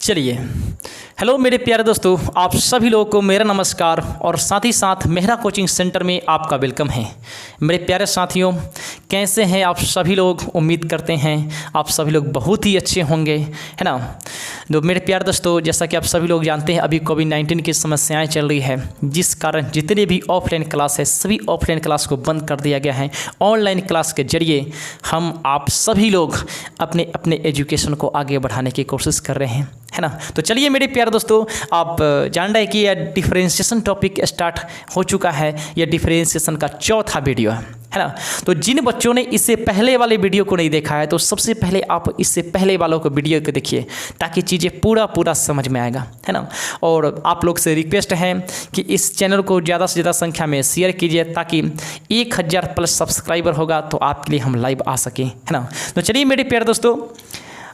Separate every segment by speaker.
Speaker 1: चलिए, हेलो मेरे प्यारे दोस्तों, आप सभी लोगों को मेरा नमस्कार और साथ ही साथ मेहरा कोचिंग सेंटर में आपका वेलकम है। मेरे प्यारे साथियों, कैसे हैं आप सभी लोग? उम्मीद करते हैं आप सभी लोग बहुत ही अच्छे होंगे, है ना। तो मेरे प्यारे दोस्तों, जैसा कि आप सभी लोग जानते हैं, अभी कोविड-19 की समस्याएं चल रही है, जिस कारण जितने भी ऑफलाइन क्लास है सभी ऑफलाइन क्लास को बंद कर दिया गया है। ऑनलाइन क्लास के जरिए हम आप सभी लोग अपने अपने एजुकेशन को आगे बढ़ाने की कोशिश कर रहे हैं, है ना। तो चलिए मेरे प्यारे दोस्तों, आप जान रहे हैं कि यह डिफरेंशिएशन टॉपिक स्टार्ट हो चुका है। यह डिफरेंशिएशन का चौथा वीडियो है ना। तो जिन बच्चों ने इससे पहले वाले वीडियो को नहीं देखा है, तो सबसे पहले आप इससे पहले वालों को वीडियो को देखिए, ताकि चीज़ें पूरा समझ में आएगा, है ना। और आप लोग से रिक्वेस्ट है कि इस चैनल को ज़्यादा से ज़्यादा संख्या में शेयर कीजिए, ताकि 1000 प्लस सब्सक्राइबर होगा तो आपके लिए हम लाइव आ सकें, है ना। तो चलिए मेरे प्यारे दोस्तों,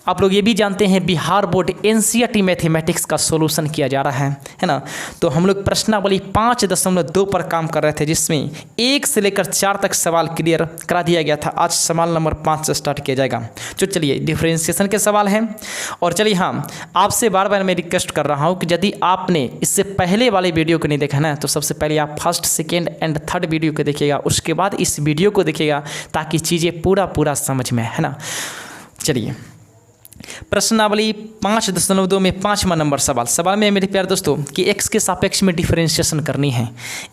Speaker 1: आप लोग ये भी जानते हैं बिहार बोर्ड एनसीईआरटी मैथमेटिक्स का सॉल्यूशन किया जा रहा है ना। तो हम लोग प्रश्नावली 5.2 पर काम कर रहे थे, जिसमें 1 से लेकर 4 तक सवाल क्लियर करा दिया गया था। आज सवाल नंबर 5 से स्टार्ट किया जाएगा। तो चलिए, डिफरेंशिएशन के सवाल हैं। और चलिए, हाँ, आपसे बार बार मैं रिक्वेस्ट कर रहा हूँ कि यदि आपने इससे पहले वाले वीडियो को नहीं देखा ना, तो सबसे पहले आप first, second and third video को देखिएगा, उसके बाद इस वीडियो को देखिएगा, ताकि चीज़ें पूरा समझ में, है ना। चलिए, प्रश्नावली 5.2 में 5वां नंबर सवाल में मेरे प्यारे दोस्तों कि x के सापेक्ष में डिफरेंशिएशन करनी है।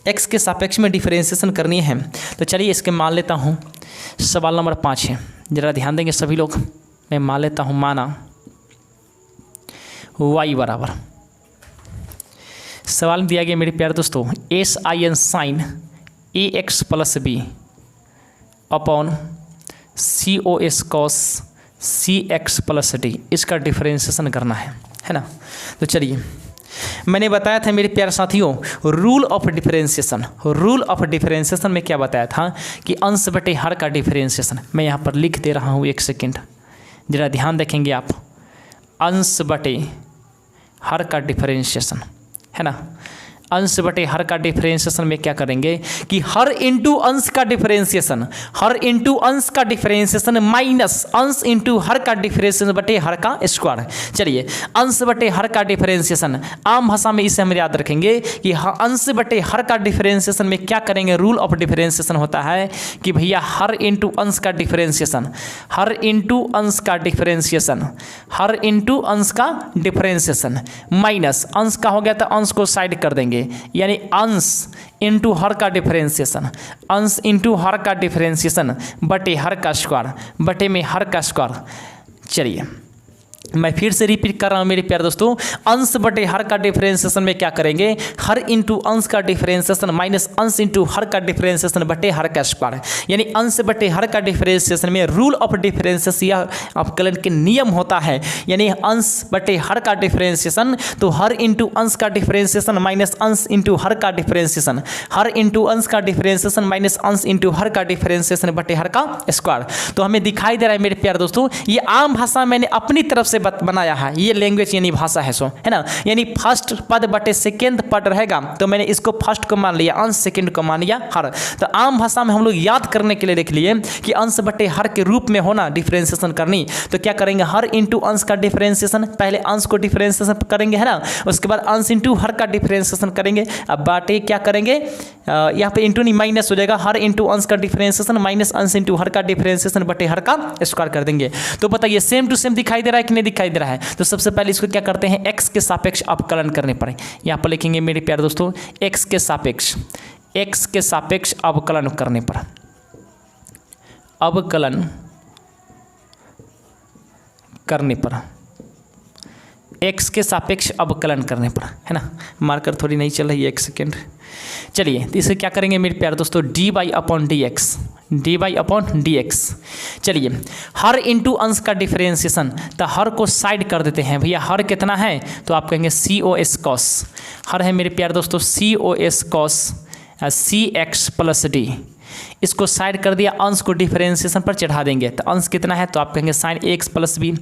Speaker 1: x के सापेक्ष में डिफरेंशिएशन करनी है। तो चलिए, इसके मान लेता हूँ सवाल नंबर 5 है। ज़रा ध्यान देंगे सभी लोग। मैं मान लेता हूँ, माना y बराबर, सवाल दिया गया मेरे प्यारे दोस्तों sin sine ax plus B upon cos cos cx plus D, इसका डिफरेंशिएशन करना है ना। तो चलिए, मैंने बताया था मेरे प्यारे साथियों, रूल ऑफ डिफरेंशिएशन में क्या बताया था कि अंश बटे हर का डिफरेंशिएशन। मैं यहाँ पर लिख दे रहा हूँ, 1 सेकेंड, जरा ध्यान रखेंगे आप। अंश बटे हर का डिफरेंशिएशन, है ना। अंश बटे हर का डिफरेंशिएशन में क्या करेंगे कि हर इंटू अंश का डिफरेंशिएशन माइनस अंश इंटू हर का डिफरेंशिएशन बटे हर का स्क्वायर। चलिए, अंश बटे हर का डिफरेंशिएशन, आम भाषा में इसे हम याद रखेंगे कि अंश बटे हर का डिफरेंशिएशन में क्या करेंगे, रूल ऑफ डिफरेंशिएशन होता है कि भैया हर इंटू अंश का डिफरेंशिएशन माइनस अंश का हो गया तो अंश को साइड कर देंगे, यानी अंश इंटू हर का डिफरेंशिएशन बटे हर का स्क्वायर, बटे में हर का स्क्वायर। चलिए, मैं फिर से रिपीट कर रहा हूँ मेरे प्यारे दोस्तों, अंश बटे हर का डिफरेंशिएशन में क्या करेंगे, हर इंटू अंश का डिफरेंशिएशन माइनस अंश इंटू हर का डिफरेंशिएशन बटे हर का स्क्वायर, यानी अंश बटे हर का डिफरेंशिएशन में रूल ऑफ डिफरेंशिएशन या अपकलन के नियम होता है, यानी अंश बटे हर का डिफरेंशिएशन, तो हर इंटू अंश का डिफरेंशिएशन माइनस अंश इंटू हर का डिफरेंशिएशन, हर इंटू अंश का डिफरेंशिएशन माइनस अंश इंटू हर का डिफरेंशिएशन बटे हर का स्क्वायर। तो हमें दिखाई दे रहा है मेरे प्यारे दोस्तों, ये आम भाषा मैंने अपनी तरफ से बनाया है, ये लैंग्वेज यानी भाषा है, सो है ना। यानी फर्स्ट पद बटे सेकेंड पद रहेगा, तो मैंने इसको फर्स्ट को मान लिया, अंश सेकेंड को मान लिया हर। तो आम भाषा में हम लोग याद करने के लिए देख लिए कि अंश बटे हर के रूप में होना डिफरेंशिएशन करनी, तो क्या करेंगे, हर इंटू अंश का डिफरेंशिएशन, पहले अंश को डिफरेंशिएशन करेंगे, है ना, उसके बाद अंश इंटू हर का डिफरेंशिएशन करेंगे। अब बाटे क्या करेंगे, यहाँ पे इंटू नहीं माइनस हो जाएगा, हर इंटू अंश का डिफरेंशिएशन माइनस अंश इंटू हर का डिफरेंशिएशन बटे हर का स्क्वायर कर देंगे। तो बताइए, सेम टू सेम दिखाई दे रहा है कि नहीं दिखाई दे रहा है। तो सबसे पहले इसको क्या करते हैं, x के सापेक्ष अवकलन करने पर, यहाँ पर लिखेंगे मेरे प्यारे दोस्तों x के सापेक्ष अवकलन करने पर, x के सापेक्ष अवकलन करने पर, है ना। मार्कर थोड़ी नहीं चल रही है, 1 सेकेंड। चलिए, तो इसे क्या करेंगे मेरे प्यारे दोस्तों, dy अपॉन dx। चलिए, हर इंटू अंश का डिफरेंशिएशन, तो हर को साइड कर देते हैं भैया। हर कितना है, तो आप कहेंगे cos कॉस, हर है मेरे प्यारे दोस्तों cos cos cx plus D, इसको साइड कर दिया, अंश को डिफरेंशिएशन पर चढ़ा देंगे, तो अंश कितना है, तो आप कहेंगे sine ax plus B,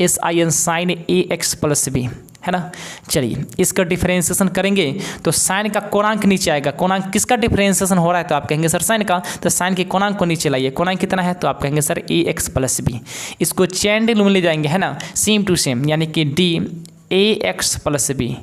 Speaker 1: sin sine ax plus B, है ना। चलिए, इसका डिफरेंशिएशन करेंगे तो साइन का कोणांक नीचे आएगा। कोणांक किसका डिफरेंशिएशन हो रहा है, तो आप कहेंगे सर साइन का, तो साइन के कोणांक को नीचे लाइए। कोणांक कितना है, तो आप कहेंगे सर ax प्लस बी। इसको चैन रूल में ले जाएंगे, है ना, सेम टू सेम, यानी कि D A X plus B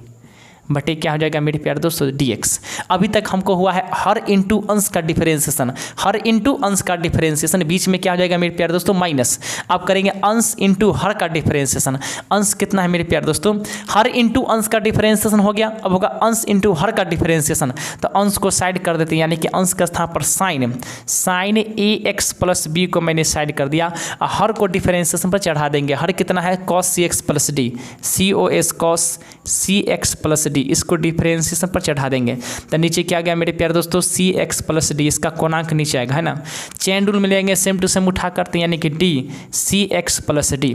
Speaker 1: बटे क्या हो जाएगा मेरे प्यारे दोस्तों डी एक्स। अभी तक हमको हुआ है हर इंटू अंश का डिफरेंशिएशन, हर इंटू अंश का डिफरेंशिएशन, बीच में क्या हो जाएगा मेरे प्यारे दोस्तों माइनस। अब करेंगे अंश इंटू हर का डिफरेंशिएशन, अंश कितना है मेरे प्यारे दोस्तों, हर इंटू अंश का डिफरेंशिएशन हो गया, अब होगा अंश इंटू हर का डिफरेंशिएशन। तो अंश को साइड कर देते हैं, यानी कि अंश का स्थान पर sign A X plus B को मैंने साइड कर दिया, हर को डिफरेंशिएशन पर चढ़ा देंगे। हर कितना है cos C X plus D, सी O S cos C X plus D, इसको डिफरेंशिएशन पर चढ़ा देंगे। तो नीचे क्या आ गया मेरे प्यारे दोस्तों सी एक्स प्लस डी, इसका कोणांक नीचे आएगा है ना। चेन रूल मिलेंगे सेम टू सेम उठा करते हैं, यानी कि D C X plus D,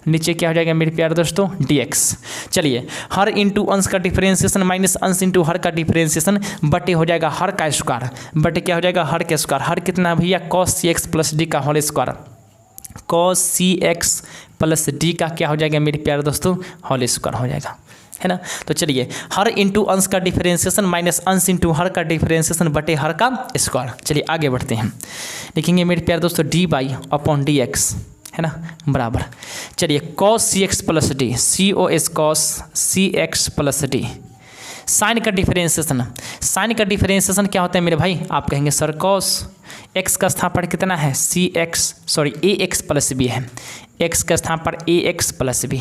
Speaker 1: नीचे क्या हो जाएगा मेरे प्यारे दोस्तों डी एक्स। चलिए हर इंटू अंश का डिफरेंशिएशन माइनस अंश इंटू हर का डिफरेंशिएशन बटे हो जाएगा हर का स्क्वायर, बटे क्या हो जाएगा हर का स्क्वायर। हर कितना भैया cos C X plus D का whole square, cos C X plus D का क्या हो जाएगा मेरे प्यारे दोस्तों होल स्क्वायर हो जाएगा, है ना। तो चलिए हर इंटू अंश का डिफरेंशिएशन माइनस अंश इंटू हर का डिफरेंशिएशन बटे हर का स्क्वायर। चलिए आगे बढ़ते हैं, लिखेंगे मेरे प्यारे दोस्तों D by upon D x, है ना, बराबर। चलिए cos C X plus D, सी O S cos C X plus D, sign का डिफरेंशिएशन, साइन का डिफरेंशिएशन क्या होता है मेरे भाई, आप कहेंगे सर कॉस एक्स का स्थान पर कितना है सी एक्स सॉरी ए एक्स प्लस बी है, एक्स का स्थान पर ए एक्स प्लस बी।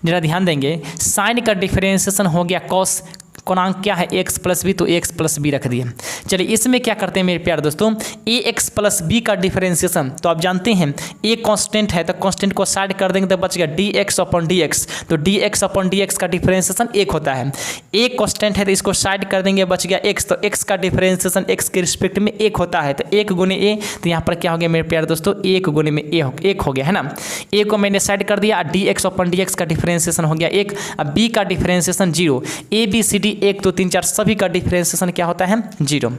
Speaker 1: जरा ध्यान देंगे साइन का डिफरेंशिएशन हो गया कॉस, कोणांक क्या है एक्स प्लस बी, तो एक्स प्लस बी रख दिए। चलिए इसमें क्या करते हैं मेरे प्यारे दोस्तों, ए एक्स प्लस बी का डिफरेंशिएशन, तो आप जानते हैं ए कांस्टेंट है तो कांस्टेंट को साइड कर देंगे तो बच गया D X upon D X, तो D X upon D X का डिफरेंशिएशन एक होता है। ए कांस्टेंट है तो इसको साइड कर देंगे बच गया एक्स, तो एक्स का डिफरेंशिएशन एक्स के रिस्पेक्ट में एक होता है, तो एक गुने ए, तो यहाँ पर क्या हो गया मेरे प्यारे दोस्तों एक गुने में एक हो गया, है ना। ए को मैंने साइड कर दिया, D X upon D X का डिफरेंशिएशन हो गया एक, अब बी का differentiation zero, A B C D एक दो तीन चार सभी का डिफरेंशिएशन क्या होता है जीरो।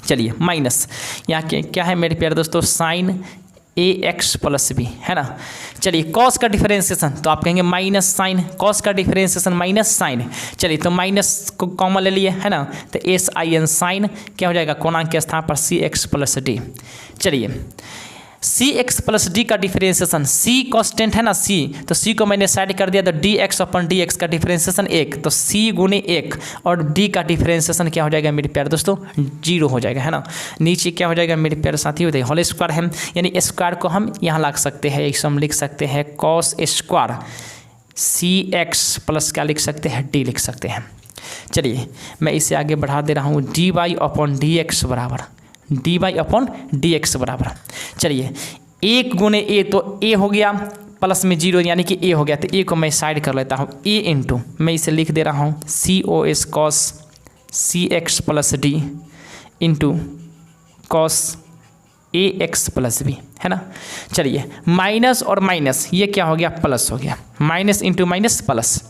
Speaker 1: चलिए माइनस यहाँ क्या है मेरे प्यारे दोस्तों sign A X plus B, है ना। चलिए कॉस का डिफरेंशिएशन, तो आप कहेंगे माइनस साइन, कॉस का डिफरेंशिएशन माइनस साइन। चलिए तो माइनस को कॉमन ले लिए, है ना, तो एस आई एन साइन क्या हो जाएगा कोणांक के स्थान पर सी एक्स प्लस डी। चलिए सी एक्स प्लस डी का डिफरेंशिएशन, सी कांस्टेंट है ना सी, तो सी को मैंने साइड कर दिया, तो D x upon D X का डिफरेंशिएशन एक, तो सी गुने एक, और डी का डिफरेंशिएशन क्या हो जाएगा मेरे प्यारे दोस्तों जीरो हो जाएगा, है ना। नीचे क्या हो जाएगा मेरे प्यारे साथी होते होल स्क्वायर है, यानी स्क्वायर को हम यहाँ ला सकते हैं, इसे हम लिख सकते हैं cos square C X plus क्या लिख सकते हैं डी लिख सकते हैं। चलिए मैं इसे आगे बढ़ा दे रहा हूँ, D Y upon D X बराबर D Y upon D X बराबर। चलिए एक गुने ए, तो ए हो गया प्लस में जीरो यानी कि ए हो गया, तो ए को मैं साइड कर लेता हूँ, ए इंटू मैं इसे लिख दे रहा हूँ C O S cos C X plus D into cos A X plus B, है ना। चलिए माइनस और माइनस ये क्या हो गया प्लस हो गया, माइनस इंटू माइनस प्लस,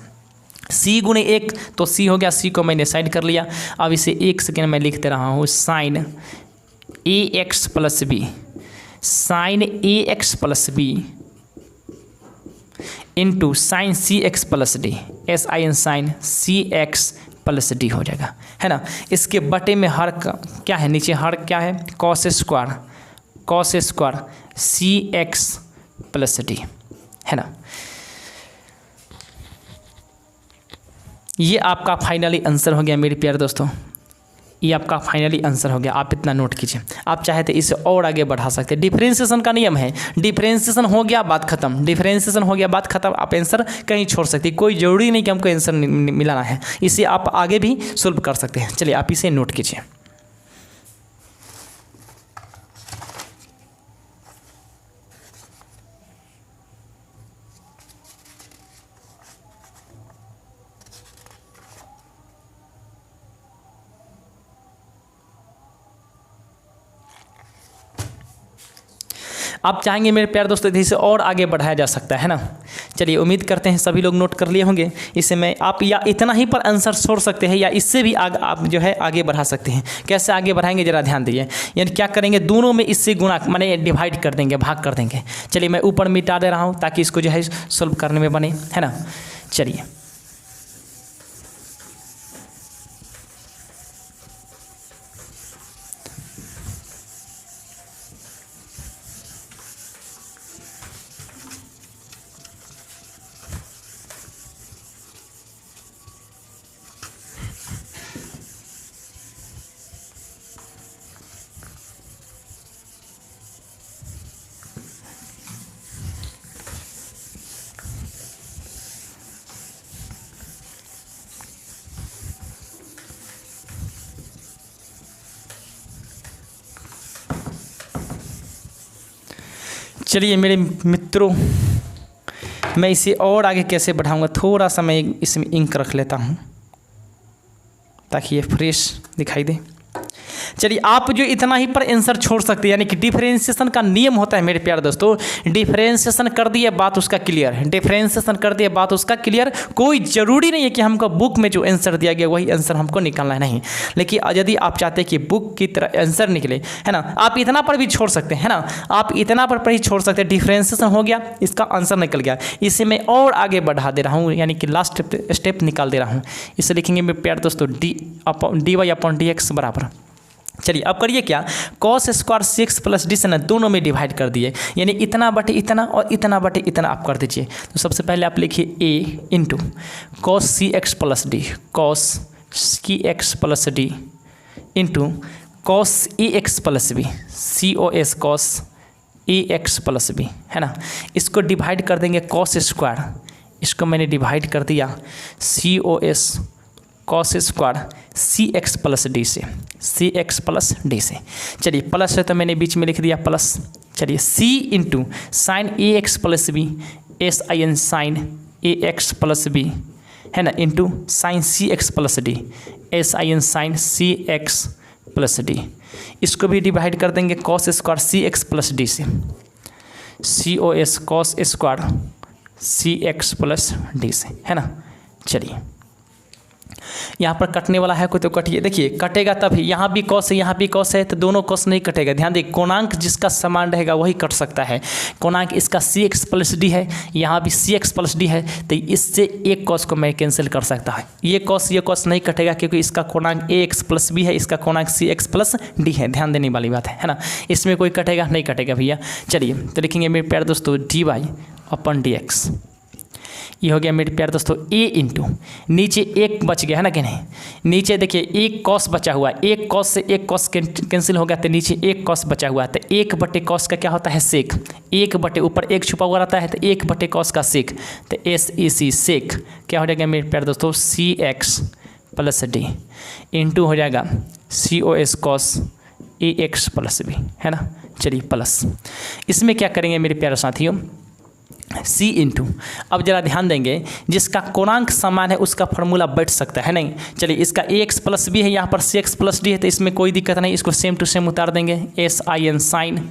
Speaker 1: सी गुने एक तो सी हो गया, सी को मैंने साइड कर लिया। अब इसे एक सेकेंड में लिख दे रहा हूँ sine A X plus B, sine A X plus B into sine C X plus D, S I N sine C X plus D हो जाएगा, है ना। इसके बटे में हर का क्या है, नीचे हर क्या है cos square C X plus D, है ना। ये आपका फाइनली आंसर हो गया मेरे प्यारे दोस्तों, ये आपका फाइनली आंसर हो गया। आप इतना नोट कीजिए, आप चाहे तो इसे और आगे बढ़ा सकते हैं। डिफरेंशिएशन का नियम है, डिफरेंशिएशन हो गया बात खत्म, डिफरेंशिएशन हो गया बात खत्म, आप आंसर कहीं छोड़ सकते हैं, कोई जरूरी नहीं कि हमको आंसर मिलाना है, इसे आप आगे भी सोल्व कर सकते हैं। चलिए आप इसे नोट कीजिए। आप चाहेंगे मेरे प्यारे दोस्तों इसे और आगे बढ़ाया जा सकता है ना। चलिए उम्मीद करते हैं सभी लोग नोट कर लिए होंगे। इसे मैं आप या इतना ही पर आंसर छोड़ सकते हैं या इससे भी आप जो है आगे बढ़ा सकते हैं। कैसे आगे बढ़ाएंगे जरा ध्यान दीजिए, यानी क्या करेंगे दोनों में इससे गुणा माने डिवाइड कर देंगे, भाग कर देंगे। चलिए मैं ऊपर मिटा दे रहा हूँ ताकि इसको जो है सोल्व करने में बने, है ना। चलिए चलिए मेरे मित्रों, मैं इसे और आगे कैसे बढ़ाऊंगा, थोड़ा सा मैं इसमें इंक रख लेता हूँ ताकि ये फ्रेश दिखाई दे। चलिए आप जो इतना ही पर आंसर छोड़ सकते हैं, यानी कि डिफरेंशिएशन का नियम होता है मेरे प्यारे दोस्तों, डिफरेंशिएशन कर दिया बात उसका क्लियर है, डिफरेंशिएशन कर दिया बात उसका क्लियर। कोई ज़रूरी नहीं है कि हमको बुक में जो आंसर दिया गया वही आंसर हमको निकालना है, नहीं। लेकिन यदि आप चाहते हैं कि बुक की तरह आंसर निकले, है ना, आप इतना पर भी छोड़ सकते हैं, है ना, आप इतना पर ही छोड़ सकते हैं। डिफरेंशिएशन हो गया, इसका आंसर निकल गया, इसे मैं और आगे बढ़ा दे रहा हूँ, यानी कि लास्ट स्टेप निकाल दे रहा हूँ। इसे लिखेंगे मेरे प्यारे दोस्तों dy अपॉन dx बराबर। चलिए अब करिए क्या, cos square C X plus D से ना दोनों में डिवाइड कर दिए, यानी इतना बटे इतना और इतना बटे इतना आप कर दीजिए। तो सबसे पहले आप लिखिए A into cos C X plus D, cos C X plus D into cos A X plus B, C O S cos A X plus B, है ना। इसको डिवाइड कर देंगे कॉस स्क्वायर, इसको मैंने डिवाइड कर दिया सी O S cos square C X plus D से, सी एक्स प्लस डी से। चलिए प्लस है तो मैंने बीच में लिख दिया प्लस। चलिए C into sine A X plus B, S I N sine A X plus B, है ना, into sine C X plus D, S I N sine C X plus D. इसको भी डिवाइड कर देंगे cos square C X plus D से, C O S cos square C X plus D से, है ना। चलिए यहाँ पर कटने वाला है कोई तो कटिए, देखिए कटेगा तभी, यहाँ भी कॉस है यहाँ भी कॉस है तो दोनों कॉस नहीं कटेगा। ध्यान देखिए कोणांक जिसका समान रहेगा वही कट सकता है। कोणांक इसका सी एक्स प्लस डी है, यहाँ भी सी एक्स प्लस डी है, तो इससे एक कॉस को मैं कैंसिल कर सकता है। ये कॉस नहीं कटेगा क्योंकि इसका कोणांक ए एक्स प्लस बी है, इसका कोणांक सी एक्स प्लस डी है। ध्यान देने वाली बात है ना, इसमें कोई कटेगा नहीं कटेगा भैया। चलिए तो लिखेंगे मेरे प्यारे दोस्तों डी वाई अपन डी एक्स। ये हो गया मेरे प्यारे दोस्तों a इंटू नीचे एक बच गया है ना कि नहीं, नीचे देखिए एक कॉस बचा हुआ है, एक कॉस से एक कॉस कैंसिल हो गया तो नीचे एक कॉस बचा हुआ है, तो एक बटे कॉस का क्या होता है सेक, एक बटे ऊपर एक छुपा हुआ रहता है तो एक बटे कॉस का सेक, तो एस ई सी सेक क्या हो जाएगा मेरे प्यारे दोस्तों सी एक्स प्लस डी इंटू हो जाएगा सी O S cos A X plus B, है ना। चलिए प्लस इसमें क्या करेंगे मेरे प्यारे साथियों c इंटू, अब जरा ध्यान देंगे जिसका कोणांक समान है उसका फॉर्मूला बैठ सकता है नहीं। चलिए इसका ए एक्स प्लस बी है, यहाँ पर सी एक्स प्लस डी है तो इसमें कोई दिक्कत नहीं, इसको सेम टू सेम उतार देंगे S I N sine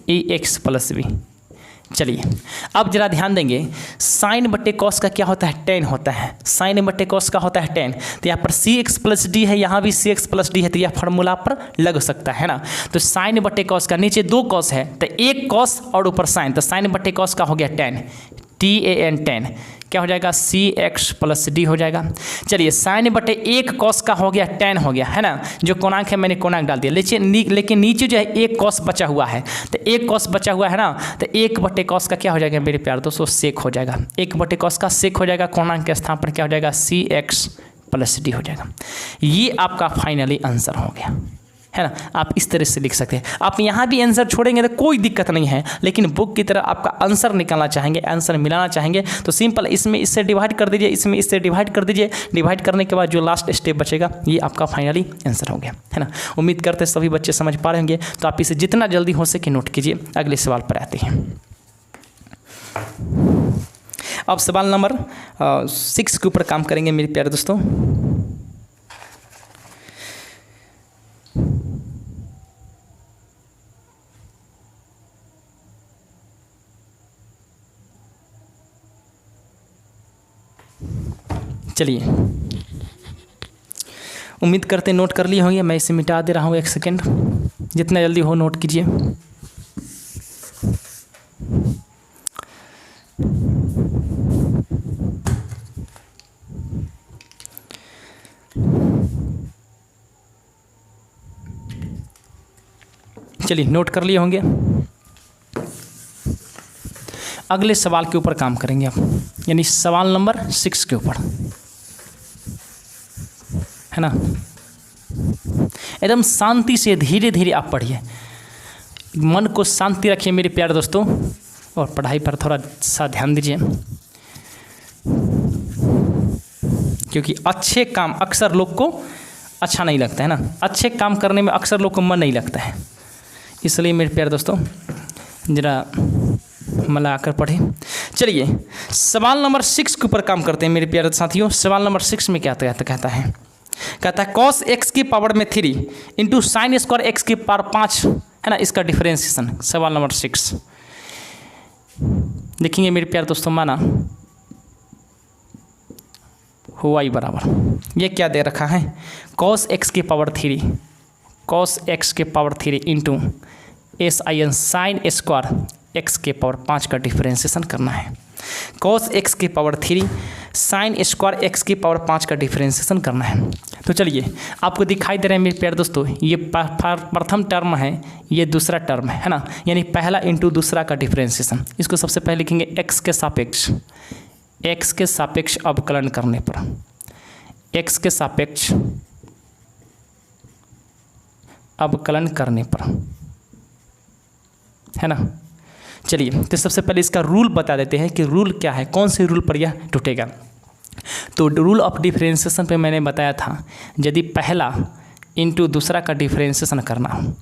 Speaker 1: A X plus B. चलिए अब जरा ध्यान देंगे साइन बटे कॉस का क्या होता है टेन होता है, साइन बटे कॉस का होता है टेन, तो यहाँ पर सी एक्स प्लस डी है, यहाँ भी सी एक्स प्लस डी है, तो यह फॉर्मूला पर लग सकता है ना। तो साइन बटे कॉस का नीचे दो कॉस है तो एक कॉस और ऊपर साइन, तो साइन बटे कॉस का हो गया tan, T A N tan, क्या हो जाएगा सी एक्स प्लस डी हो जाएगा। चलिए साइन बटे एक कॉस का हो गया टेन हो गया, है ना, जो कोणांक है मैंने कोणांक डाल दिया, लेकिन नीचे जो है एक कॉस बचा हुआ है, तो एक कॉस बचा हुआ है ना, तो एक बटे कॉस का क्या हो जाएगा मेरे प्यारे दोस्तों सेक हो जाएगा, एक बटे कॉस का सेक हो जाएगा, कोणांक के स्थान पर क्या हो जाएगा सी एक्स प्लस डी हो जाएगा। ये आपका फाइनली आंसर हो गया, है ना। आप इस तरह से लिख सकते हैं, आप यहाँ भी आंसर छोड़ेंगे तो कोई दिक्कत नहीं है, लेकिन बुक की तरह आपका आंसर निकालना चाहेंगे, आंसर मिलाना चाहेंगे तो सिंपल इसमें इससे डिवाइड कर दीजिए, इसमें इससे डिवाइड कर दीजिए, डिवाइड करने के बाद जो लास्ट स्टेप बचेगा ये आपका फाइनली आंसर हो गया, है ना। उम्मीद करते हैं सभी बच्चे समझ पा रहे होंगे, तो आप इसे जितना जल्दी हो सके नोट कीजिए। अगले सवाल पर आते हैं। अब सवाल नंबर 6 के ऊपर काम करेंगे मेरे प्यारे दोस्तों। चलिए उम्मीद करते नोट कर लिए होंगे, मैं इसे मिटा दे रहा हूँ, एक सेकेंड, जितना जल्दी हो नोट कीजिए। चलिए नोट कर लिए होंगे, अगले सवाल के ऊपर काम करेंगे आप, यानी सवाल नंबर 6 के ऊपर, है ना। एकदम शांति से धीरे धीरे आप पढ़िए, मन को शांति रखिए मेरे प्यारे दोस्तों, और पढ़ाई पर थोड़ा सा ध्यान दीजिए, क्योंकि अच्छे काम अक्सर लोग को अच्छा नहीं लगता है ना, अच्छे काम करने में अक्सर लोग को मन नहीं लगता है। इसलिए मेरे प्यारे दोस्तों जरा मिलाकर पढ़े। चलिए सवाल नंबर 6 के ऊपर काम करते हैं मेरे प्यारे साथियों। सवाल नंबर 6 में क्या कहता है कॉस एक्स की पावर में 3 इंटू साइन स्क्वायर एक्स की पावर 5 है ना, इसका डिफरेंशिएशन। सवाल नंबर 6 देखेंगे मेरे प्यारे दोस्तों। माना हुआ ही बराबर ये क्या दे रखा है, कॉस एक्स की पावर 3 कॉस एक्स के power 3 into SIN sign square X के पावर 5 का डिफरेंशिएशन करना है। कॉस एक्स की पावर 3 साइन स्क्वायर एक्स की पावर 5 का डिफरेंशिएशन करना है। तो चलिए आपको दिखाई दे रहा है मेरे प्यारे दोस्तों, ये प्रथम टर्म है, ये दूसरा टर्म है ना, यानी पहला इंटू दूसरा का डिफरेंशिएशन। इसको सबसे पहले लिखेंगे एक्स के सापेक्ष अवकलन करने पर, एक्स के सापेक्ष अवकलन करने पर, है ना। चलिए तो सबसे पहले इसका रूल बता देते हैं कि रूल क्या है, कौन से रूल पर यह टूटेगा। तो रूल ऑफ डिफरेंशिएशन पे मैंने बताया था, यदि पहला इंटू दूसरा का डिफरेंशिएशन करना हो,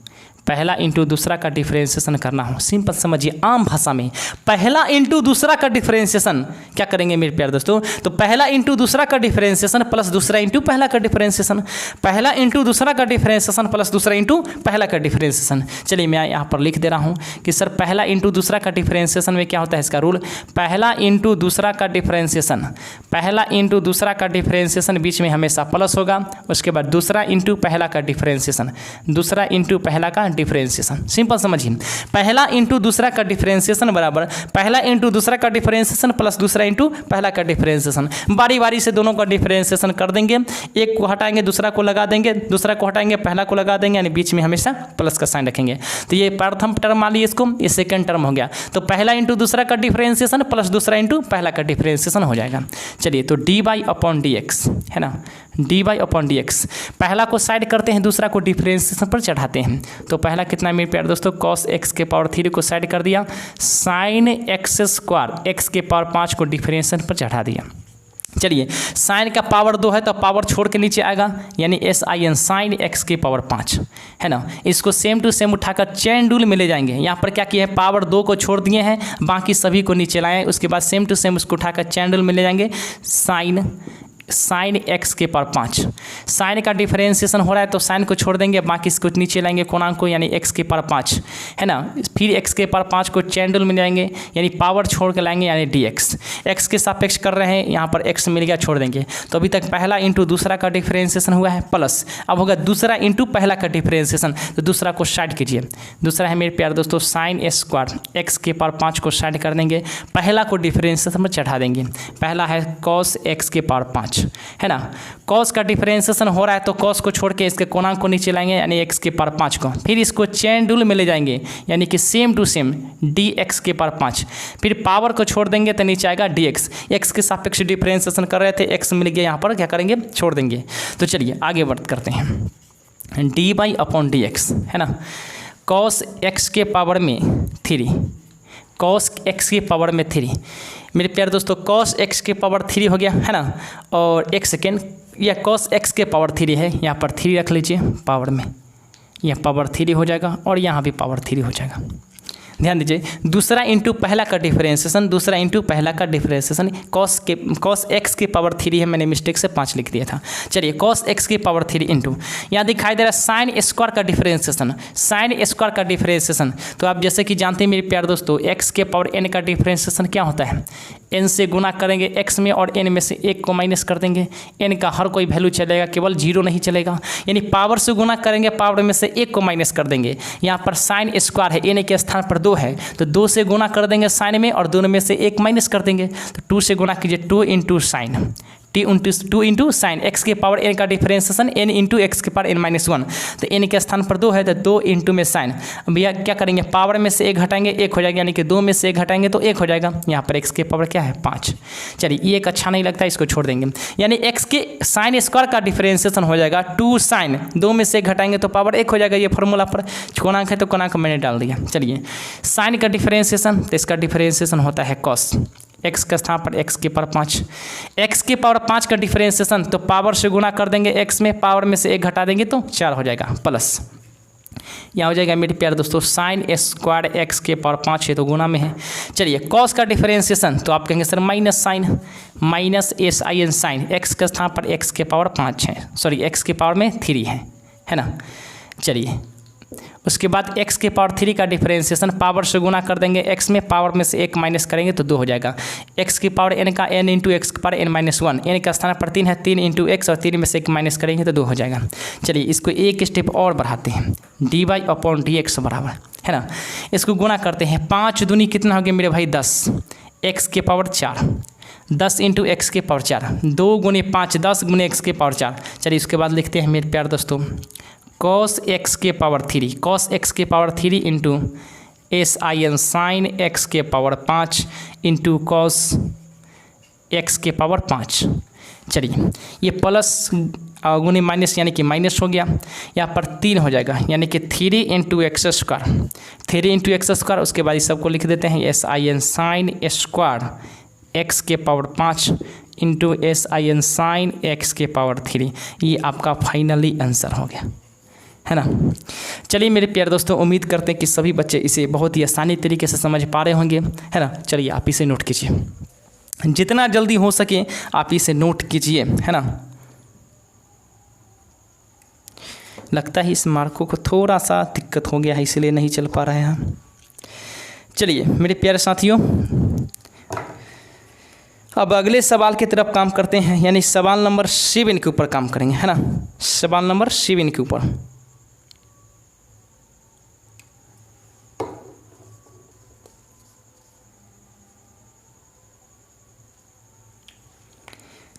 Speaker 1: पहला इंटू दूसरा का डिफरेंशिएशन करना हो, सिंपल समझिए आम भाषा में पहला इंटू दूसरा का डिफरेंशिएशन क्या करेंगे मेरे प्यारे दोस्तों, तो पहला इंटू दूसरा का डिफरेंशिएशन प्लस दूसरा इंटू पहला का डिफरेंशिएशन, पहला इंटू दूसरा का डिफरेंशिएशन प्लस दूसरा इंटू पहला का डिफरेंशिएशन। चलिए मैं यहाँ पर लिख दे रहा हूँ कि सर पहला इंटू दूसरा का डिफरेंशिएशन में क्या होता है, इसका रूल पहला इंटू दूसरा का डिफरेंशिएशन, पहला इंटू दूसरा का डिफरेंशिएशन बीच में हमेशा प्लस होगा, उसके बाद दूसरा इंटू पहला का डिफरेंशिएशन, दूसरा इंटू पहला का डिफरेंशिएशन। सिंपल समझिए पहला इंटू दूसरा का डिफरेंशिएशन बराबर पहला इंटू दूसरा का डिफरेंशिएशन प्लस दूसरा इंटू पहला का डिफरेंशिएशन। बारी बारी से दोनों का डिफरेंशिएशन कर देंगे, एक को हटाएंगे दूसरा को लगा देंगे, दूसरा को हटाएंगे पहला को लगा देंगे, यानी बीच में हमेशा प्लस का साइन रखेंगे। तो ये प्रथम टर्म मान लीजिए इसको, ये सेकंड टर्म हो गया। तो पहला इंटू दूसरा का डिफरेंशिएशन प्लस दूसरा इंटू पहला का डिफरेंशिएशन हो जाएगा। चलिए तो dy/dx है ना, dy/dx पहला को साइड करते हैं, दूसरा को डिफरेंशिएशन पर चढ़ाते हैं। तो पहला कितना मेरे प्यारे दोस्तों, cos x के पावर 3 को साइड कर दिया, साइन एक्स स्क्वायर एक्स के पावर 5 को डिफरेंशिएशन पर चढ़ा दिया। चलिए साइन का पावर 2 है तो पावर छोड़ के नीचे आएगा, यानी SIN साइन एक्स की पावर 5 है ना। इसको सेम टू सेम उठाकर चैन रूल में ले जाएंगे। यहाँ पर क्या किया है, पावर 2 को छोड़ दिए हैं, बाकी सभी को नीचे लाए, उसके बाद सेम टू सेम उसको उठाकर चैन रूल में ले जाएंगे। साइन एक्स के पावर 5, साइन का डिफरेंशिएशन हो रहा है तो साइन को छोड़ देंगे, बाकी इसको नीचे लाएंगे कोणांक को, यानी एक्स के पावर 5 है ना। फिर एक्स के पावर 5 को चैन रूल में लाएंगे, यानी पावर छोड़ के लाएंगे, यानी dx। एक्स के सापेक्ष कर रहे हैं, यहाँ पर एक्स मिल गया, छोड़ देंगे। तो अभी तक पहला इंटू दूसरा का डिफरेंशिएशन हुआ है प्लस, अब होगा दूसरा इंटू पहला का डिफरेंशिएशन। तो दूसरा को साइड कीजिए, दूसरा है मेरे प्यारे दोस्तों साइन स्क्वायर एक्स के पावर 5 को साइड कर देंगे, पहला को डिफरेंशिएशन में चढ़ा देंगे। पहला है cos x के पावर 5 है ना, cos का डिफरेंशिएशन हो रहा है तो cos को छोड़ के इसके कोणांक को नीचे लाएंगे, यानी x के पावर 5 को, फिर इसको चैन रूल में ले जाएंगे, यानी कि सेम टू सेम dx के पावर 5, फिर पावर को छोड़ देंगे तो नीचे आएगा dx। x के सापेक्ष डिफरेंशिएशन कर रहे थे, x मिल गया, यहाँ पर क्या करेंगे, छोड़ देंगे। तो चलिए आगे बढ़ करते हैं, dy/dx है ना, cos x के पावर में 3, cos x के पावर में 3 मेरे प्यारे दोस्तों, cos x के पावर 3 हो गया है ना। और एक सेकेंड, यह cos x के पावर 3 है, यहाँ पर 3 रख लीजिए पावर में, यह पावर 3 हो जाएगा और यहाँ भी पावर 3 हो जाएगा। ध्यान दीजिए, दूसरा इंटू पहला का डिफरेंशिएशन, दूसरा इंटू पहला का डिफरेंशिएशन, cos x की पावर 3 है, मैंने मिस्टेक से 5 लिख दिया था। चलिए cos x की पावर 3 इंटू, यहाँ दिखाई दे रहा है साइन स्क्वायर का डिफरेंशिएशन, साइन स्क्वायर का डिफरेंशिएशन। तो आप जैसे कि जानते हैं मेरे प्यारे दोस्तों, x के पावर n का डिफरेंशिएशन क्या होता है, n से गुना करेंगे x में और n में से 1 को माइनस कर देंगे, n का हर कोई वैल्यू चलेगा, केवल 0 नहीं चलेगा, यानी पावर से गुना करेंगे, पावर में से 1 को माइनस कर देंगे। यहाँ पर साइन स्क्वायर है, n के स्थान पर 2 है, तो 2 से गुना कर देंगे साइन में और दोनों में से 1 माइनस कर देंगे। तो 2 से गुना कीजिए, 2 into sine, 2 into sine X के पावर n का डिफरेंशिएशन n इंटू एक्स के पावर n-1, तो n के स्थान पर 2 है तो 2 इंटू में साइन। भैया क्या करेंगे, पावर में से 1 घटाएंगे 1 हो जाएगा, यानी कि 2 में से 1 घटाएंगे तो 1 हो जाएगा। यहाँ पर x के पावर क्या है 5। चलिए ये एक अच्छा नहीं लगता, इसको छोड़ देंगे, यानी x के साइन स्क्वायर का डिफरेंशिएशन हो जाएगा 2 साइन, 2 में से 1 घटाएंगे तो पावर 1 हो जाएगा। ये फॉर्मूला पर कोणांक है तो कोणांक मैंने डाल दिया। चलिए साइन का डिफरेंशिएशन, तो इसका डिफरेंशिएशन होता है कॉस, एक्स के स्थान पर एक्स के पावर 5, एक्स के पावर 5 का डिफरेंशिएशन, तो पावर से गुना कर देंगे एक्स में, पावर में से 1 घटा देंगे तो 4 हो जाएगा प्लस। यहाँ हो जाएगा मेरे प्यारे दोस्तों साइन स्क्वायर एक्स के पावर 5 है तो गुना में है। चलिए कॉस का डिफरेंशिएशन तो आप कहेंगे sir minus sine, minus S I N sine, X के स्थान पर एक्स के पावर 5 है, सॉरी एक्स के पावर में 3 है ना। चलिए उसके बाद x के पावर 3 का डिफरेंशिएशन पावर से गुना कर देंगे, x में पावर में से 1 माइनस करेंगे तो 2 हो जाएगा। x की पावर n का n इंटू एक्स की पावर n माइनस 1, n का स्थान पर 3 है, 3 इंटू एक्स और 3 में से 1 माइनस करेंगे तो 2 हो जाएगा। चलिए इसको एक स्टेप और बढ़ाते हैं, D Y upon D X बराबर है ना, इसको गुना करते हैं। 5 दूनी कितना हो गया मेरे भाई 10, x के पावर 4, 10 इंटू एक्स के पावर 4, 2 गुने 5 10 गुने एक्स के पावर 4। चलिए इसके बाद लिखते हैं मेरे प्यारे दोस्तों कॉस एक्स के पावर 3, कॉस एक्स के power 3 into S I N sine X के पावर 5 इंटू कॉस एक्स के पावर 5। चलिए ये प्लस गुने माइनस यानी कि माइनस हो गया, यहाँ पर 3 हो जाएगा यानी कि 3 into X square, 3 into X square. उसके बाद इस सबको लिख देते हैं S I N sine square X के power 5 into S I N sine X के पावर 3। ये आपका फाइनली आंसर हो गया है ना। चलिए मेरे प्यारे दोस्तों उम्मीद करते हैं कि सभी बच्चे इसे बहुत ही आसानी तरीके से समझ पा रहे होंगे है ना। चलिए आप इसे नोट कीजिए, जितना जल्दी हो सके आप इसे नोट कीजिए है ना। लगता है इस मार्कों को थोड़ा सा दिक्कत हो गया है इसलिए नहीं चल पा रहे हैं। चलिए मेरे प्यारे साथियों अब अगले सवाल की तरफ काम करते हैं, यानी सवाल नंबर 7 के ऊपर काम करेंगे है ना। सवाल नंबर 7 के ऊपर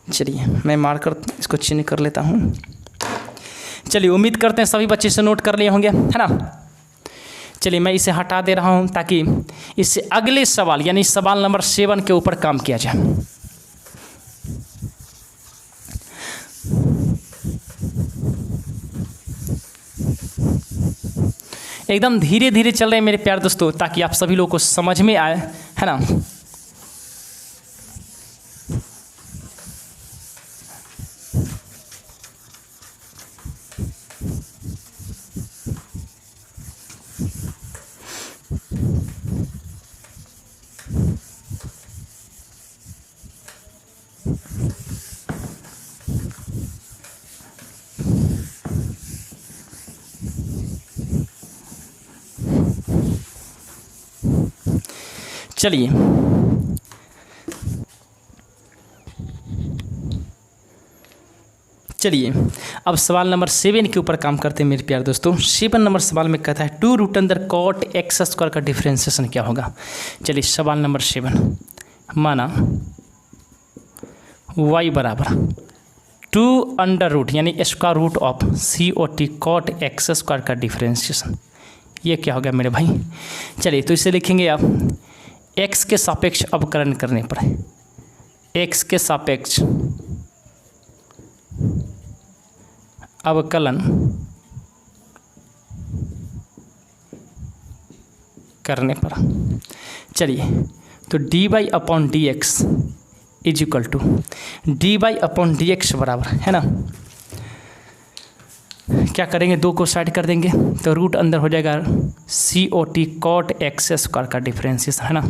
Speaker 1: चलिए मैं मार्कर इसको चिन्ह कर लेता हूँ। चलिए उम्मीद करते हैं सभी बच्चे इसे नोट कर लिए होंगे है ना। चलिए मैं इसे हटा दे रहा हूँ ताकि इससे अगले सवाल यानी सवाल नंबर 7 के ऊपर काम किया जाए। एकदम धीरे धीरे चल रहे हैं मेरे प्यारे दोस्तों ताकि आप सभी लोगों को समझ में आए है ना। चलिए चलिए अब सवाल नंबर 7 के ऊपर काम करते हैं मेरे प्यारे दोस्तों। 7 नंबर सवाल में कहता है 2 root under cot X square का डिफरेंशिएशन क्या होगा। चलिए सवाल नंबर 7 माना y बराबर 2 अंडर रूट यानी square root of COT cot X square का डिफरेंशिएशन, ये क्या होगा मेरे भाई। चलिए तो इसे लिखेंगे आप x के सापेक्ष अवकलन करने पर, x के सापेक्ष अवकलन करने पर। चलिए तो dy upon D X is equal to dy upon D X बराबर है ना, क्या करेंगे 2 को साइड कर देंगे तो रूट अंदर हो जाएगा COT कॉट एक्स स्क्वायर का डिफरेंशिएशन है ना।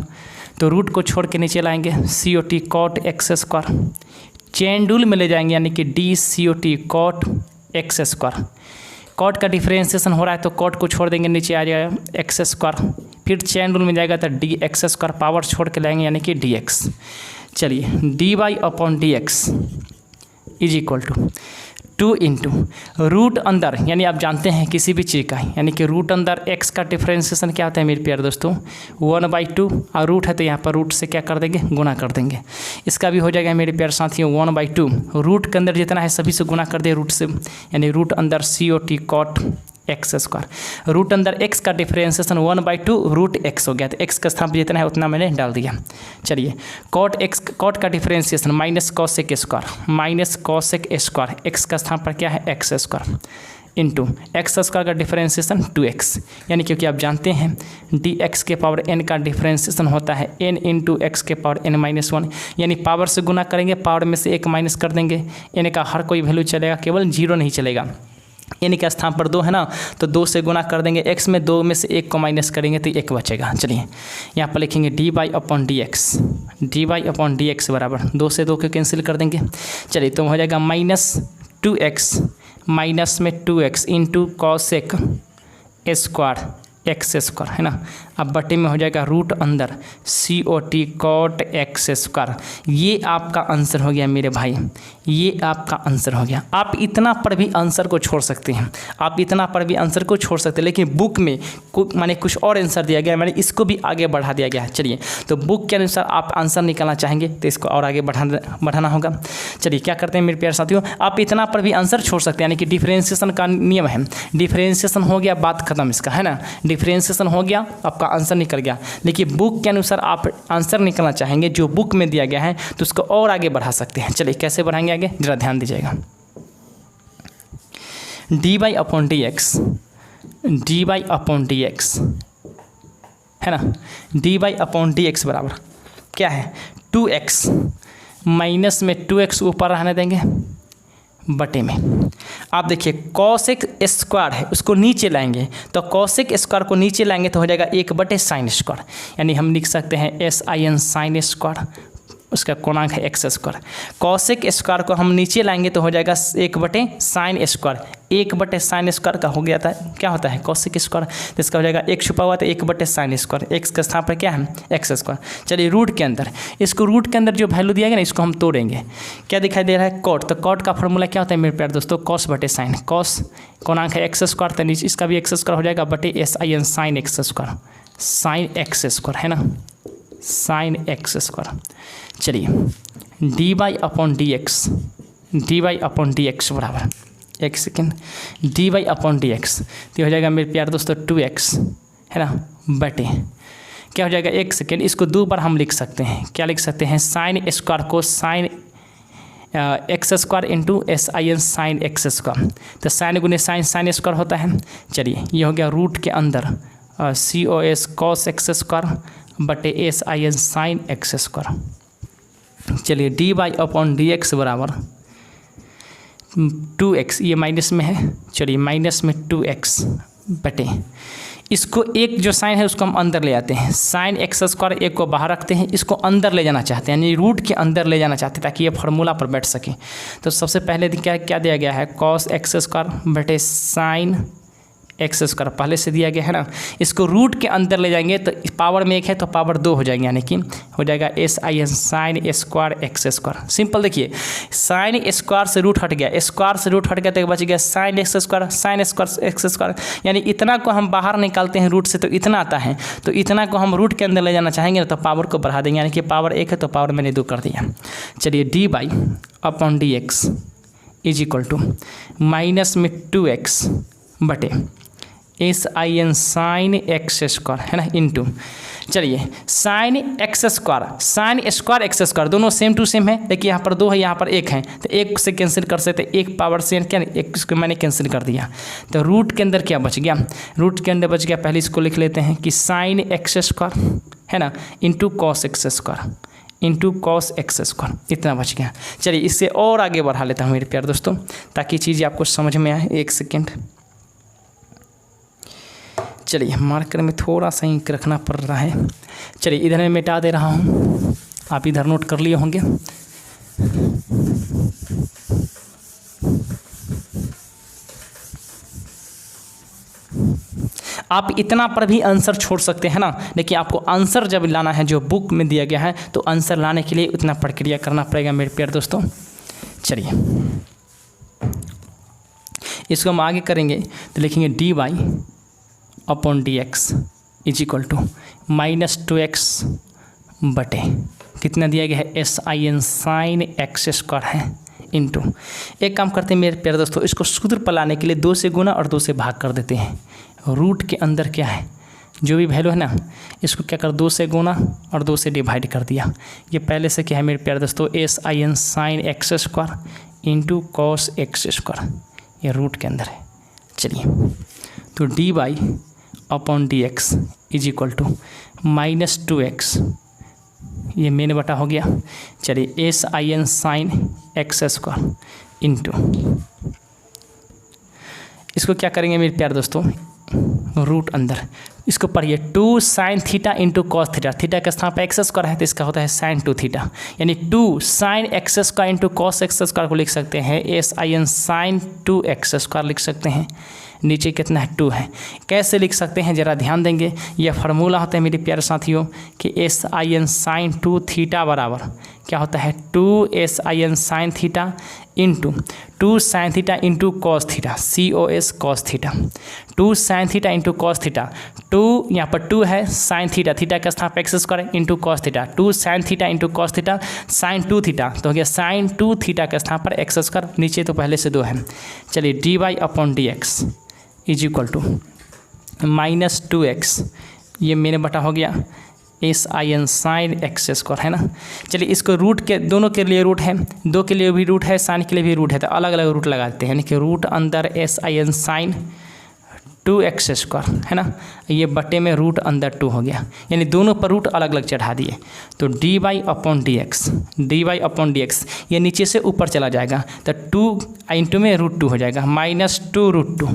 Speaker 1: तो रूट को छोड़ के नीचे लाएंगे COT cot X square, chain rule में ले जाएंगे यानी कि DCOT cot X square. Cot का डिफरेंशिएशन हो रहा है तो कॉट को छोड़ देंगे नीचे आ जाएगा एक्स स्क्वायर, फिर चेन रूल में जाएगा तो डी एक्स स्क्वायर, पावर छोड़ के लाएंगे यानी कि dx। चलिए dy upon D X is equal to 2 into root अंदर यानी आप जानते हैं किसी भी चीज़ का यानी कि रूट अंदर x का डिफरेंशिएशन क्या होता है मेरे प्यारे दोस्तों 1/2, और रूट है तो यहाँ पर रूट से क्या कर देंगे गुना कर देंगे। इसका भी हो जाएगा मेरे प्यारे साथियों 1/2, रूट के अंदर जितना है सभी से गुना कर दे रूट से, यानी रूट अंदर COT cot X square. Root अंदर x का डिफरेंशिएशन 1/2 रूट x हो गया, तो x का स्थान पर जितना है उतना मैंने डाल दिया। चलिए कॉट कॉट का differentiation minus cosec square, minus cosec square, x का स्थान पर क्या है x square into X square का डिफरेंशिएशन 2x, यानी क्योंकि आप जानते हैं dx के पावर n का डिफरेंशिएशन होता है n इंटू एक्स के पावर n-1, यानी पावर से गुना करेंगे पावर में से 1 माइनस कर देंगे, n का हर कोई वैल्यू चलेगा केवल 0 नहीं चलेगा। n का स्थान पर 2 है ना, तो 2 से गुना कर देंगे x में, 2 में से 1 को माइनस करेंगे तो 1 बचेगा। चलिए यहाँ पर लिखेंगे dy अपॉन डी एक्स बराबर 2 से 2 को कैंसिल कर देंगे। चलिए तो हो जाएगा -2x माइनस में 2x into cosec square x square है ना। अब बटे में हो जाएगा रूट अंदर COT कॉट एक्स स्क्वायर। ये आपका आंसर हो गया मेरे भाई, ये आपका आंसर हो गया। आप इतना पर भी आंसर को छोड़ सकते हैं, आप इतना पर भी आंसर को छोड़ सकते हैं, लेकिन बुक में माने कुछ और आंसर दिया गया, मैंने इसको भी आगे बढ़ा दिया गया है। चलिए तो बुक के अनुसार आप आंसर निकालना चाहेंगे तो इसको और आगे बढ़ाना होगा। चलिए क्या करते हैं मेरे प्यारे साथियों, आप इतना पर भी आंसर छोड़ सकते हैं, यानी कि डिफरेंशिएशन का नियम है। डिफरेंशिएशन हो गया, बात खत्म इसका है ना, डिफरेंशिएशन हो गया, आपका आंसर निकल गया। लेकिन बुक के अनुसार आप आंसर निकालना चाहेंगे जो बुक में दिया गया है तो उसको और आगे बढ़ा सकते हैं। चलिए कैसे बढ़ाएंगे आगे, जरा ध्यान दीजिएगा। dy अपॉन डी एक्स है ना, dy अपॉन डी एक्स बराबर क्या है 2x माइनस में 2x ऊपर रहने देंगे बटे में। आप देखिए कॉसेक स्क्वायर है उसको नीचे लाएंगे, तो कॉसेक स्क्वायर को नीचे लाएंगे तो हो जाएगा 1/sin स्क्वायर, यानी हम लिख सकते हैं sin साइन स्क्वायर, उसका कोणांक है x स्क्वायर। कॉसेक स्क्वायर को हम नीचे लाएंगे तो हो जाएगा 1/sin स्क्वायर, 1/sin स्क्वायर का हो गया था, क्या होता है कॉसेक स्क्वायर, तो इसका हो जाएगा 1 छुपा हुआ तो 1/sin स्क्वायर, x के स्थान पर क्या है x स्क्वायर। चलिए रूट के अंदर, इसको रूट के अंदर जो वैल्यू दिया गया ना इसको हम तोड़ेंगे, क्या दिखाई दे रहा है कॉट, तो कॉट का फॉर्मूला क्या होता है मेरे प्यारे दोस्तों, cos/sin, cos कोणांक है x स्क्वायर, तो नीचे इसका भी x स्क्वायर हो जाएगा बटे sin sine x square, sine x square है ना, साइन x स्क्वायर। चलिए dy अपॉन डी एक्स बराबर एक second dy upon D X, तो हो जाएगा मेरे प्यारे दोस्तों 2x है ना बटे क्या हो जाएगा, एक सेकेंड इसको 2 बार हम लिख सकते हैं, क्या लिख सकते हैं साइन स्क्वायर को sign X square into sin sine X square, तो साइन गुने साइन साइन स्क्वायर होता है। चलिए ये हो गया रूट के अंदर cos cos एक्स स्क्वायर बटे sin साइन एक्स स्क्वायर। चलिए dy अपॉन डी एक्स बराबर 2x, ये माइनस में है, चलिए माइनस में 2x बटे इसको एक जो साइन है उसको हम अंदर ले आते हैं, साइन एक्स स्क्वायर एक को बाहर रखते हैं, इसको अंदर ले जाना चाहते हैं, यानी रूट के अंदर ले जाना चाहते हैं ताकि ये फार्मूला पर बैठ सके। तो सबसे पहले क्या दिया गया है cos एक्स स्क्वायर बटे साइन एक्स स्क्वायर पहले से दिया गया है ना, इसको रूट के अंदर ले जाएंगे तो पावर में 1 है तो पावर 2 हो जाएंगे, यानी कि हो जाएगा sin sign square x square. Simple देखिए साइन स्क्वायर से रूट हट गया, स्क्वायर से रूट हट गया तो बच गया sign X square, sign square x square, यानी इतना को हम बाहर निकालते हैं रूट से तो इतना आता है, तो इतना को हम रूट के अंदर ले जाना चाहेंगे तो पावर को बढ़ा देंगे, यानी कि पावर 1 है तो पावर मैंने 2 कर दिया। चलिए dy upon D X is equal to minus में 2x बटे sin साइन एक्स स्क्वायर है ना इंटू, चलिए sign X square x square दोनों सेम टू सेम है, देखिए यहाँ पर 2 है यहाँ पर 1 है तो 1 से कैंसिल कर सकते, 1 पावर से क्या 1 को मैंने कैंसिल कर दिया, तो रूट के अंदर क्या बच गया, रूट के अंदर बच गया, पहले इसको लिख लेते हैं कि साइन एक्स स्क्वायर है ना into cos X square into cos X square, इतना बच गया। चलिए इससे और आगे बढ़ा लेता हूँ मेरे प्यारे दोस्तों ताकि चीज़ें आपको समझ में आए, एक सेकेंड। चलिए मार्कर में थोड़ा सा इंक रखना पड़ रहा है, चलिए इधर मैं मिटा दे रहा हूँ, आप इधर नोट कर लिए होंगे। आप इतना पर भी आंसर छोड़ सकते हैं ना, देखिए आपको आंसर जब लाना है जो बुक में दिया गया है तो आंसर लाने के लिए उतना प्रक्रिया करना पड़ेगा मेरे प्यारे दोस्तों। चलिए इसको हम आगे करेंगे तो लिखेंगे dy upon D X is equal to -2x बटे कितना दिया गया है sin साइन एक्स स्क्वायर है इंटू, एक काम करते हैं मेरे प्यारे दोस्तों इसको सूत्र पर लाने के लिए 2 से गुना और 2 से भाग कर देते हैं, रूट के अंदर क्या है जो भी वैल्यू है ना इसको क्या कर 2 से गुना और 2 से डिवाइड कर दिया, ये पहले से क्या है मेरे प्यारे दोस्तों sin sine X square into cos X square, ये रूट के अंदर है। चलिए तो dy upon D X is equal to -2x, ये मेन बटा हो गया, चलिए sin sine X square into इसको क्या करेंगे मेरे प्यारे दोस्तों, रूट अंदर, इसको पढ़िए 2 sin theta into cos theta, theta का स्थान पर एक्स स्क्वायर है तो इसका होता है sin 2 थीटा, यानी 2 sin x square into cos X square को लिख सकते हैं sin sin 2 एक्स स्क्वायर लिख सकते हैं। नीचे कितना है 2 है। कैसे लिख सकते हैं ज़रा ध्यान देंगे, यह फार्मूला होता है मेरे प्यारे साथियों कि sin sin 2 थीटा बराबर क्या होता है 2 sin sin theta into 2 sin theta into cos theta, COS cos theta, 2 sin theta into cos theta, 2 यहाँ पर 2 है sin थीटा, थीटा का स्थान पर x square into cos theta, 2 sin theta into cos theta sin 2 theta, तो हो गया sin 2 theta का स्थान पर एक्स स्क्वायर, नीचे तो पहले से 2 है। चलिए dy/dx is equal to -2x, ये मेरे बटा हो गया sin sin एक्स स्क्वायर, है ना। चलिए इसको रूट के दोनों के लिए रूट है, 2 के लिए भी रूट है, साइन के लिए भी रूट है, तो अलग अलग रूट लगाते हैं, यानी कि रूट अंदर sin sin 2 एक्स स्क्वायर, है ना, ये बटे में रूट अंदर 2 हो गया, यानी दोनों पर रूट अलग अलग चढ़ा दिए। तो dy/dx ये नीचे से ऊपर चला जाएगा, तो 2 इंटू में √2 हो जाएगा, -2√2,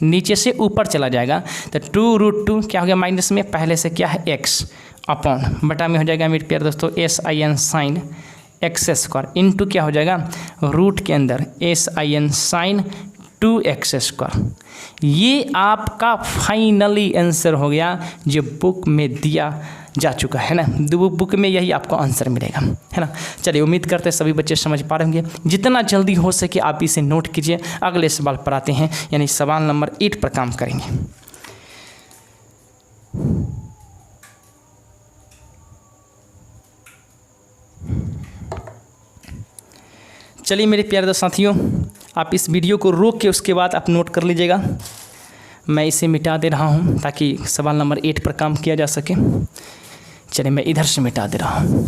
Speaker 1: नीचे से ऊपर चला जाएगा तो 2√2 क्या हो गया, माइनस में पहले से क्या है x अपॉन बटा में हो जाएगा मेरे प्यारे दोस्तों sin sin x square into क्या हो जाएगा रूट के अंदर sin sin 2x स्क्वायर। ये आपका फाइनली आंसर हो गया जो बुक में दिया जा चुका है ना, बुक में यही आपको आंसर मिलेगा, है ना। चलिए उम्मीद करते हैं सभी बच्चे समझ पा रहे होंगे, जितना जल्दी हो सके आप इसे नोट कीजिए। अगले सवाल पर आते हैं, यानी सवाल नंबर 8 पर काम करेंगे। चलिए मेरे प्यारे दोस्त साथियों, आप इस वीडियो को रोक के उसके बाद आप नोट कर लीजिएगा। मैं इसे मिटा दे रहा हूं ताकि सवाल नंबर 8 पर काम किया जा सके। चलिए मैं इधर से मिटा दे रहा हूं।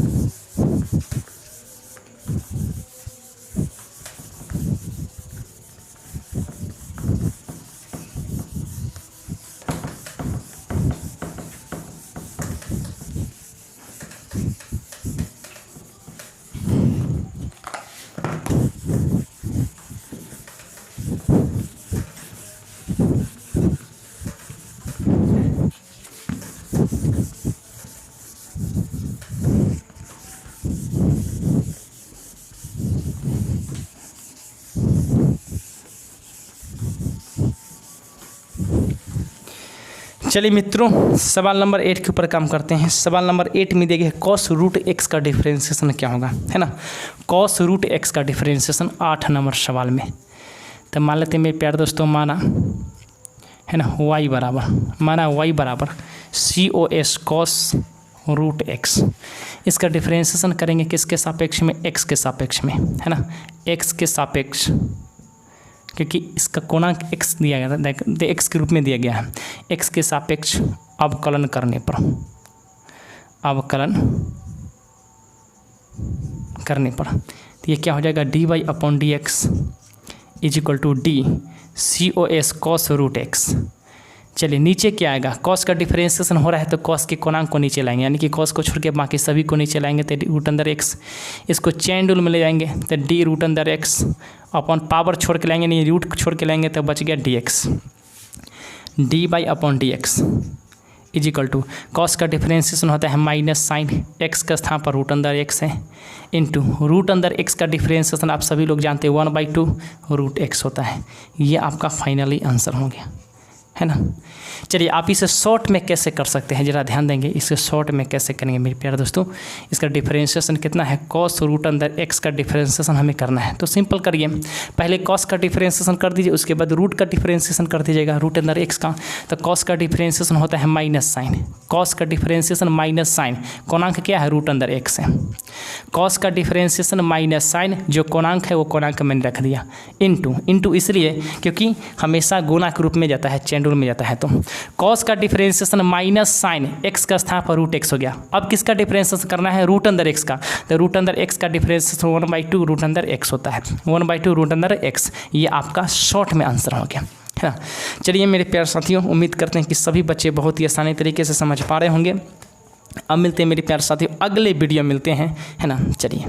Speaker 1: चलिए मित्रों, सवाल नंबर 8 के ऊपर काम करते हैं। सवाल नंबर 8 में दिया गया है cos रूट x का डिफरेंशिएशन क्या होगा, है ना। cos रूट x का डिफरेंशिएशन 8 नंबर सवाल में। तो मान लेते हैं मेरे प्यारे दोस्तों, माना है ना y बराबर COS cos रूट x। इसका डिफरेंशिएशन करेंगे किसके सापेक्ष में, x के सापेक्ष में, है ना, x के सापेक्ष, क्योंकि इसका कोणांक x दिया गया था, x के रूप में दिया गया है। x के सापेक्ष अवकलन करने पर तो ये क्या हो जाएगा dy/dx is equal to d COS cos root x। चलिए नीचे क्या आएगा, cos का डिफरेंशिएशन हो रहा है तो cos के कोणांक को नीचे लाएंगे, यानी कि cos को छोड़ के बाकी सभी को नीचे लाएंगे तो रूट अंदर x। इसको चैन रूल में ले जाएंगे तो d रूट अंदर x अपॉन पावर छोड़ के लाएंगे, नहीं रूट छोड़ के लाएंगे तो बच गया dx। dy/dx is equal to cos का डिफरेंशिएशन होता है माइनस साइन x का स्थान पर रूट अंदर x है इंटू रूट अंदर x का डिफरेंशिएशन आप सभी लोग जानते हैं 1/2 रूट x होता है। ये आपका फाइनली आंसर हो गया, है ना। चलिए आप इसे शॉर्ट में कैसे कर सकते हैं, जरा ध्यान देंगे। इसे शॉर्ट में कैसे करेंगे मेरे प्यारे दोस्तों, इसका डिफरेंशिएशन कितना है, cos रूट अंदर x का डिफरेंशिएशन हमें करना है। तो सिंपल करिए, पहले cos का डिफरेंशिएशन कर दीजिए, उसके बाद रूट का डिफरेंशिएशन कर दीजिएगा रूट अंदर x का। तो cos का डिफरेंशिएशन होता है माइनस साइन, cos का डिफरेंशिएशन माइनस साइन, कोणांक क्या है रूट अंदर x है। cos का डिफरेंशिएशन माइनस साइन, जो कोणांक है वो कोणांक मैंने रख दिया, इंटू इसलिए क्योंकि हमेशा गुणा के रूप में जाता है, चैन रूल में जाता है। तो cos का डिफरेंशिएशन माइनस साइन x का स्थान पर रूट x हो गया। अब किसका डिफरेंशिएशन करना है, रूट अंदर x का। तो रूट अंदर x का डिफरेंशिएशन 1/2 रूट अंदर x होता है, 1/2 रूट अंदर x। ये आपका शॉर्ट में आंसर हो गया, है ना। चलिए मेरे प्यारे साथियों, उम्मीद करते हैं कि सभी बच्चे बहुत ही आसानी तरीके से समझ पा रहे होंगे। अब मिलते हैं मेरे प्यारे साथियों, अगले वीडियो मिलते हैं, है ना। चलिए।